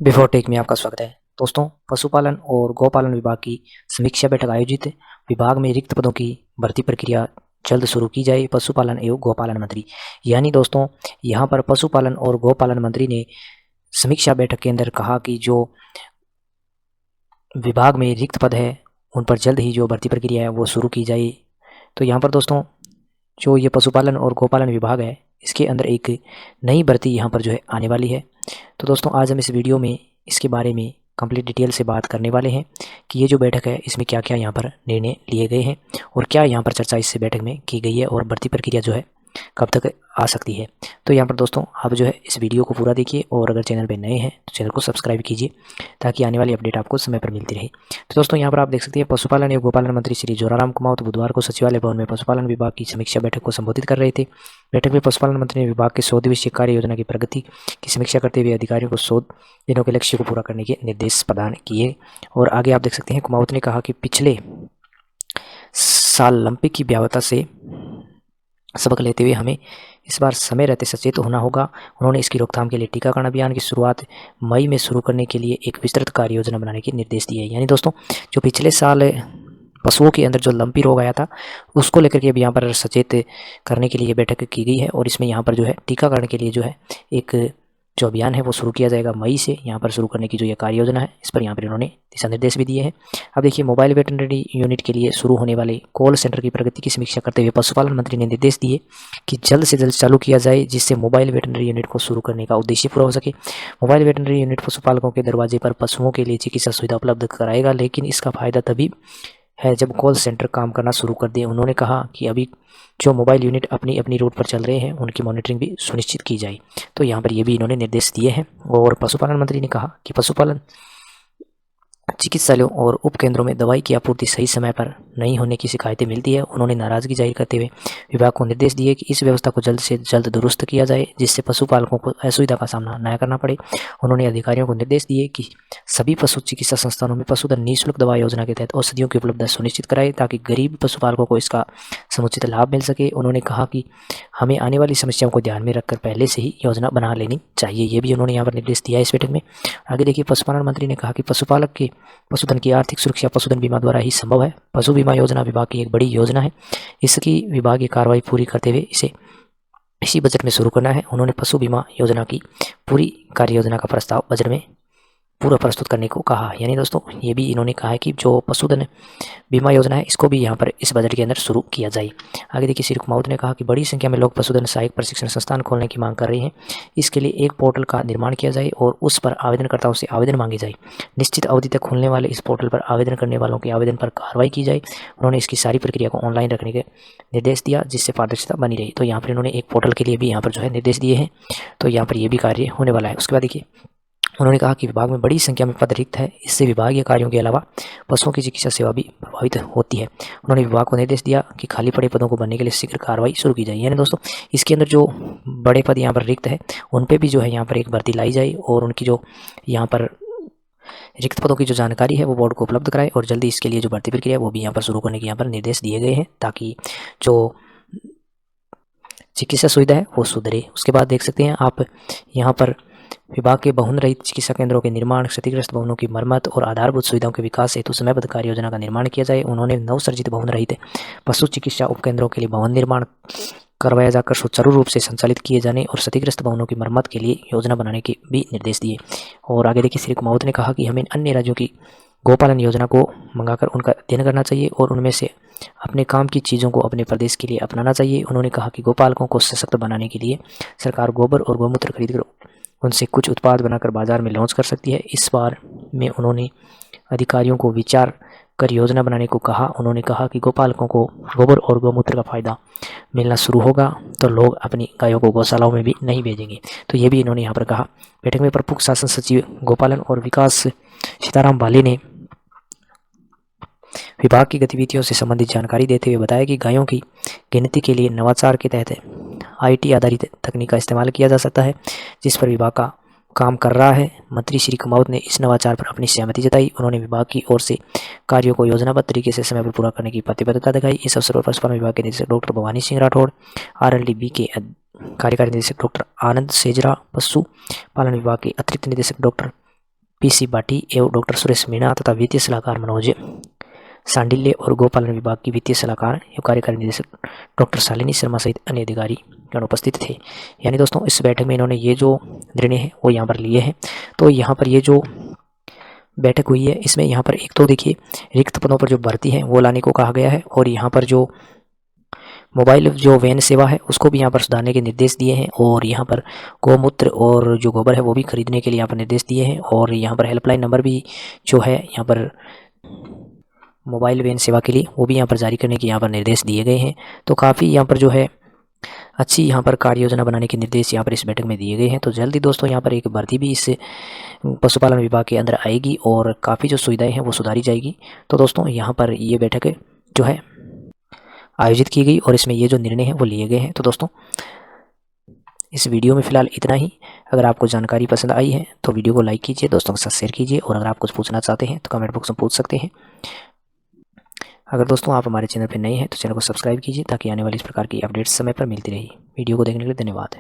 Before take में आपका स्वागत है। दोस्तों, पशुपालन और गौपालन विभाग की समीक्षा बैठक आयोजित। विभाग में रिक्त पदों की भर्ती प्रक्रिया जल्द शुरू की जाए, पशुपालन एवं गौपालन मंत्री। यानी दोस्तों, यहाँ पर पशुपालन और गौपालन मंत्री ने समीक्षा बैठक के अंदर कहा कि जो विभाग में रिक्त पद है उन पर जल्द ही जो भर्ती प्रक्रिया है वो शुरू की जाए। तो यहाँ पर दोस्तों, जो ये पशुपालन और गौपालन विभाग है इसके अंदर एक नई भर्ती यहाँ पर जो है आने वाली है। तो दोस्तों, आज हम इस वीडियो में इसके बारे में कंप्लीट डिटेल से बात करने वाले हैं कि ये जो बैठक है इसमें क्या क्या यहाँ पर निर्णय लिए गए हैं और क्या यहाँ पर चर्चा इससे बैठक में की गई है और भर्ती प्रक्रिया जो है कब तक आ सकती है। तो यहाँ पर दोस्तों, आप जो है इस वीडियो को पूरा देखिए और अगर चैनल पे नए हैं तो चैनल को सब्सक्राइब कीजिए ताकि आने वाली अपडेट आपको समय पर मिलती रहे। तो दोस्तों, यहाँ पर आप देख सकते हैं पशुपालन एवं गोपालन मंत्री श्री जोराराम कुमावत बुधवार को सचिवालय भवन में पशुपालन विभाग की समीक्षा बैठक को संबोधित कर रहे थे। बैठक में पशुपालन मंत्री ने विभाग के 100 दिवसीय कार्य योजना की प्रगति की समीक्षा करते हुए अधिकारियों को 100 दिनों के लक्ष्य को पूरा करने के निर्देश प्रदान किए। और आगे आप देख सकते हैं कुमावत ने कहा कि पिछले साल ओलंपिक की भयावहता से सबक लेते हुए हमें इस बार समय रहते सचेत होना होगा। उन्होंने इसकी रोकथाम के लिए टीकाकरण अभियान की शुरुआत मई में शुरू करने के लिए एक विस्तृत कार्य योजना बनाने के निर्देश दिए। यानी दोस्तों, जो पिछले साल पशुओं के अंदर जो लंपी रोग आया था उसको लेकर के अब यहाँ पर सचेत करने के लिए ये बैठक की गई है और इसमें यहाँ पर जो है टीकाकरण के लिए जो है एक जो अभियान है वो शुरू किया जाएगा मई से। यहाँ पर शुरू करने की जो ये कार्य योजना है इस पर यहाँ पर इन्होंने दिशा निर्देश भी दिए हैं। अब देखिए, मोबाइल वेटरनरी यूनिट के लिए शुरू होने वाले कॉल सेंटर की प्रगति की समीक्षा करते हुए पशुपालन मंत्री ने निर्देश दिए कि जल्द से जल्द चालू किया जाए जिससे मोबाइल वेटरनरी यूनिट को शुरू करने का उद्देश्य पूरा हो सके। मोबाइल वेटरनरी यूनिट पशुपालकों के दरवाजे पर पशुओं के लिए चिकित्सा सुविधा उपलब्ध कराएगा, लेकिन इसका फायदा तभी है जब कॉल सेंटर काम करना शुरू कर दें। उन्होंने कहा कि अभी जो मोबाइल यूनिट अपनी अपनी रूट पर चल रहे हैं उनकी मॉनिटरिंग भी सुनिश्चित की जाए। तो यहाँ पर ये भी इन्होंने निर्देश दिए हैं। और पशुपालन मंत्री ने कहा कि पशुपालन चिकित्सालयों और उपकेंद्रों में दवाई की आपूर्ति सही समय पर नहीं होने की शिकायतें मिलती है। उन्होंने नाराजगी जाहिर करते हुए विभाग को निर्देश दिए कि इस व्यवस्था को जल्द से जल्द दुरुस्त किया जाए जिससे पशुपालकों को असुविधा का सामना न करना पड़े। उन्होंने अधिकारियों को निर्देश दिए कि सभी पशु चिकित्सा संस्थानों में पशुधन निःशुल्क दवा योजना के तहत औषधियों की उपलब्धता सुनिश्चित कराए ताकि गरीब पशुपालकों को इसका समुचित लाभ मिल सके। उन्होंने कहा कि हमें आने वाली समस्याओं को ध्यान में रखकर पहले से ही योजना बना लेनी चाहिए। ये भी उन्होंने यहाँ पर निर्देश दिया इस बैठक में। आगे देखिए, पशुपालन मंत्री ने कहा कि पशुपालक के पशुधन की आर्थिक सुरक्षा पशुधन बीमा द्वारा ही संभव है। पशु बीमा योजना विभाग की एक बड़ी योजना है। इसकी विभागीय कार्रवाई पूरी करते हुए इसे इसी बजट में शुरू करना है। उन्होंने पशु बीमा योजना की पूरी कार्य योजना का प्रस्ताव बजट में पूरा प्रस्तुत करने को कहा। यानी दोस्तों, ये भी इन्होंने कहा है कि जो पशुधन बीमा योजना है इसको भी यहाँ पर इस बजट के अंदर शुरू किया जाए। आगे देखिए, श्री कुमावत ने कहा कि बड़ी संख्या में लोग पशुधन सहायक प्रशिक्षण संस्थान खोलने की मांग कर रहे हैं। इसके लिए एक पोर्टल का निर्माण किया जाए और उस पर आवेदनकर्ताओं से आवेदन मांगे जाए। निश्चित अवधि तक खुलने वाले इस पोर्टल पर आवेदन करने वालों के आवेदन पर कार्रवाई की जाए। उन्होंने इसकी सारी प्रक्रिया को ऑनलाइन रखने के निर्देश दिया जिससे पारदर्शिता बनी रही। तो यहाँ पर इन्होंने एक पोर्टल के लिए भी यहाँ पर जो है निर्देश दिए हैं। तो यहाँ पर ये भी कार्य होने वाला है। उसके बाद देखिए, उन्होंने कहा कि विभाग में बड़ी संख्या में पद रिक्त है, इससे विभागीय कार्यों के अलावा पशुओं की चिकित्सा सेवा भी प्रभावित होती है। उन्होंने विभाग को निर्देश दिया कि खाली पड़े पदों को भरने के लिए शीघ्र कार्रवाई शुरू की जाए। यानी दोस्तों, इसके अंदर जो बड़े पद यहाँ पर रिक्त है उन पर भी जो है यहाँ पर एक भर्ती लाई जाए और उनकी जो यहाँ पर रिक्त पदों की जो जानकारी है वो बोर्ड को उपलब्ध कराए और जल्दी इसके लिए जो भर्ती प्रक्रिया है वो भी यहाँ पर शुरू करने के यहाँ पर निर्देश दिए गए हैं ताकि जो चिकित्सा सुविधा है वो सुधरे। उसके बाद देख सकते हैं आप यहाँ पर विभाग के बहुन रहित चिकित्सा केंद्रों के निर्माण, क्षतिग्रस्त भवनों की मरम्मत और आधारभूत सुविधाओं के विकास हेतु समयबद्ध कार्य योजना का निर्माण किया जाए। उन्होंने नवसर्जित भवन रहित पशु चिकित्सा उपकेंद्रों के लिए भवन निर्माण करवाया जाकर सुचारू रूप से संचालित किए जाने और क्षतिग्रस्त भवनों की मरम्मत के लिए योजना बनाने के भी निर्देश दिए। और आगे देखिए, श्री कुमावत ने कहा कि हमें अन्य राज्यों की गोपालन योजना को मंगाकर उनका अध्ययन करना चाहिए और उनमें से अपने काम की चीज़ों को अपने प्रदेश के लिए अपनाना चाहिए। उन्होंने कहा कि गोपालकों को सशक्त बनाने के लिए सरकार गोबर और गौमूत्र खरीदकर उनसे कुछ उत्पाद बनाकर बाजार में लॉन्च कर सकती है। इस बार में उन्होंने अधिकारियों को विचार कर योजना बनाने को कहा। उन्होंने कहा कि गोपालकों को गोबर और गौमूत्र का फायदा मिलना शुरू होगा तो लोग अपनी गायों को गौशालाओं में भी नहीं भेजेंगे। तो ये भी इन्होंने यहाँ पर कहा। बैठक में प्रमुख शासन सचिव गोपालन और विकास सीताराम बाली ने विभाग की गतिविधियों से संबंधित जानकारी देते हुए बताया कि गायों की गिनती के लिए नवाचार के तहत IT आधारित तकनीक का इस्तेमाल किया जा सकता है जिस पर विभाग का काम कर रहा है। मंत्री श्री कुमावत ने इस नवाचार पर अपनी सहमति जताई। उन्होंने विभाग की ओर से कार्यों को योजनाबद्ध तरीके से समय पर पूरा करने की प्रतिबद्धता दिखाई। इस अवसर पर पशुपालन विभाग के निदेशक डॉक्टर भवानी सिंह राठौड़, RLDB के कार्यकारी निदेशक डॉक्टर आनंद सेजरा, पशु पालन विभाग के अतिरिक्त निदेशक डॉक्टर PC बाटी एवं डॉक्टर सुरेश मीणा तथा वित्तीय सलाहकार मनोज सांडिल्य और गोपालन विभाग की वित्तीय सलाहकार एवं कार्यकारी निदेशक डॉक्टर शालिनी शर्मा सहित अन्य अधिकारी गण उपस्थित थे। यानी दोस्तों इस बैठक में इन्होंने ये जो निर्णय है वो यहाँ पर लिए हैं। तो यहाँ पर ये जो बैठक हुई है इसमें यहाँ पर एक तो देखिए रिक्त पदों पर जो भर्ती है वो लाने को कहा गया है, और यहाँ पर जो मोबाइल जो वैन सेवा है उसको भी यहाँ पर सुधारने के निर्देश दिए हैं, और यहाँ पर गौमूत्र और जो गोबर है वो भी खरीदने के लिए यहाँ पर निर्देश दिए हैं, और यहाँ पर हेल्पलाइन नंबर भी जो है यहाँ पर मोबाइल वैन सेवा के लिए वो भी यहाँ पर जारी करने के यहाँ पर निर्देश दिए गए हैं। तो काफ़ी यहाँ पर जो है अच्छी यहाँ पर कार्य योजना बनाने के निर्देश यहाँ पर इस बैठक में दिए गए हैं। तो जल्दी दोस्तों यहाँ पर एक भर्ती भी इस पशुपालन विभाग के अंदर आएगी और काफ़ी जो सुविधाएं हैं वो सुधारी जाएगी। तो दोस्तों यहाँ पर ये बैठक जो है आयोजित की गई और इसमें ये जो निर्णय हैं वो लिए गए हैं। तो दोस्तों इस वीडियो में फ़िलहाल इतना ही। अगर आपको जानकारी पसंद आई है तो वीडियो को लाइक कीजिए, दोस्तों के साथ शेयर कीजिए, और अगर आप कुछ पूछना चाहते हैं तो कमेंट बॉक्स में पूछ सकते हैं। अगर दोस्तों आप हमारे चैनल पर नए हैं तो चैनल को सब्सक्राइब कीजिए ताकि आने वाली इस प्रकार की अपडेट्स समय पर मिलती रही। वीडियो को देखने के लिए धन्यवाद।